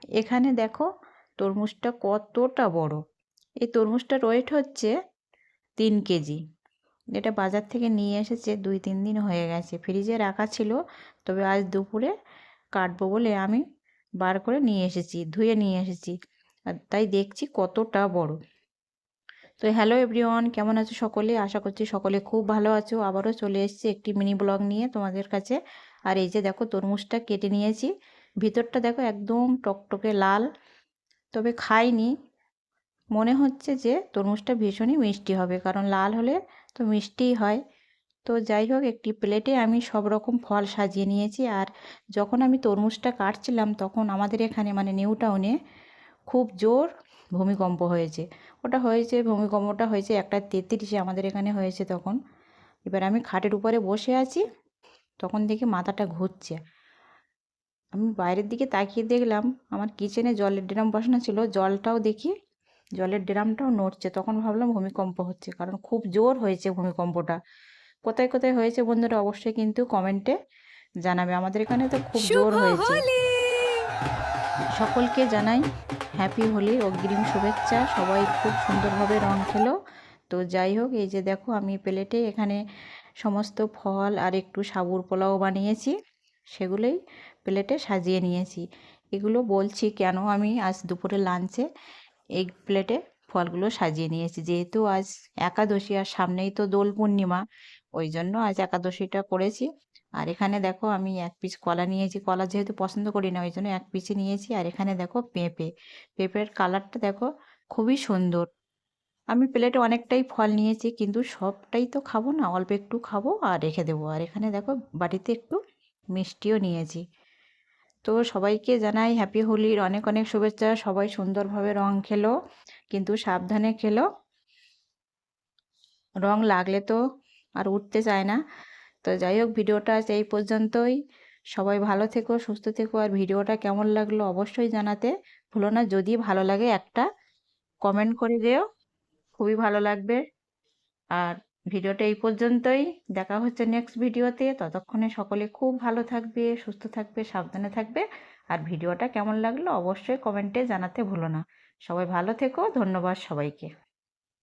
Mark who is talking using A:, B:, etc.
A: এখানে দেখো তরমুজটা কতটা বড়। এই তরমুজটার ওয়েট হচ্ছে 3 কেজি। এটা বাজার থেকে নিয়ে এসেছে 2-3 দিন হয়ে গেছে, ফ্রিজে রাখা ছিল। তবে আজ দুপুরে কাটবো বলে আমি বার করে নিয়ে এসেছি, ধুয়ে নিয়ে এসেছি। আর তাই দেখছি কতটা বড়। তো হ্যালো এভরিওয়ান, কেমন আছো সকলে? আশা করছি সকলে খুব ভালো আছো। আবারও চলে এসেছি একটি মিনি ব্লগ নিয়ে তোমাদের কাছে। আর এই যে দেখো তরমুজটা কেটে নিয়েছি, ভিতরটা দেখো একদম টকটকে লাল। তবে খাইনি, মনে হচ্ছে যে তরমুজটা ভীষণই মিষ্টি হবে, কারণ লাল হলে তো মিষ্টিই হয়। তো যাই হোক, একটি প্লেটে আমি সব রকম ফল সাজিয়ে নিয়েছি। আর যখন আমি তরমুজটা কাটছিলাম তখন আমাদের এখানে মানে নিউ টাউনে খুব জোর ভূমিকম্প হয়েছে। ভূমিকম্পটা হয়েছে 1:33 আমাদের এখানে হয়েছে তখন। এবার আমি খাটের উপরে বসে আছি, তখন দেখি মাথাটা ঘুরছে। আমি বাইরের দিকে তাকিয়ে দেখলাম আমার কিচেনে জলের ড্রাম বসানো ছিল, জলটাও দেখি জলের ড্রামটাও নড়ছে। তখন ভাবলাম ভূমিকম্প হচ্ছে, কারণ খুব জোর হয়েছে ভূমিকম্পটা। কোথায় কোথায় হয়েছে বন্ধুরা অবশ্যই কিন্তু কমেন্টে জানাবে। আমাদের এখানে তো খুব জোর হয়েছে। সকলকে জানাই হ্যাপি হোলির অগ্রিম শুভেচ্ছা। সবাই খুব সুন্দরভাবে রং খেলো। তো যাই হোক, এই যে দেখো আমি প্লেটে এখানে সমস্ত ফল আর একটু সাবুর পোলাও বানিয়েছি, সেগুলোই প্লেটে সাজিয়ে নিয়েছি। এগুলো বলছি কেন আমি আজ দুপুরে লাঞ্চে এই প্লেটে ফলগুলো সাজিয়ে নিয়েছি, যেহেতু আজ একাদশী আর সামনেই তো দোল পূর্ণিমা, ওই জন্য আজ একাদশীটা করেছি। আর এখানে দেখো আমি 1 পিস কলা নিয়েছি, কলা যেহেতু পছন্দ করি না ওই জন্য 1 পিসই নিয়েছি। আর এখানে দেখো পেঁপের কালারটা দেখো খুবই সুন্দর। আমি প্লেটে অনেকটাই ফল নিয়েছি, কিন্তু সবটাই তো খাবো না, অল্প একটু খাবো আর রেখে দেবো। আর এখানে দেখো বাটিতে একটু মিষ্টিও নিয়েছি। তো সবাইকে জানাই হ্যাপি হোলির অনেক অনেক শুভেচ্ছা। সবাই সুন্দরভাবে রং খেলো, কিন্তু সাবধানে খেলো। রং লাগলে তো আর উঠতে চায় না। তো যাই হোক, ভিডিওটা আজ এই পর্যন্তই। সবাই ভালো থেকো, সুস্থ থেকো। আর ভিডিওটা কেমন লাগলো অবশ্যই জানাতে ভুলো না। যদি ভালো লাগে একটা কমেন্ট করে দিও, খুবই ভালো লাগবে। আর ভিডিওটা এই পর্যন্তই, দেখা হচ্ছে নেক্সট ভিডিওতে। ততক্ষণে সকলে খুব ভালো থাকবে, সুস্থ থাকবে, সাবধানে থাকবে। আর ভিডিওটা কেমন লাগলো অবশ্যই কমেন্টে জানাতে ভুলো না। সবাই ভালো থেকো, ধন্যবাদ সবাইকে।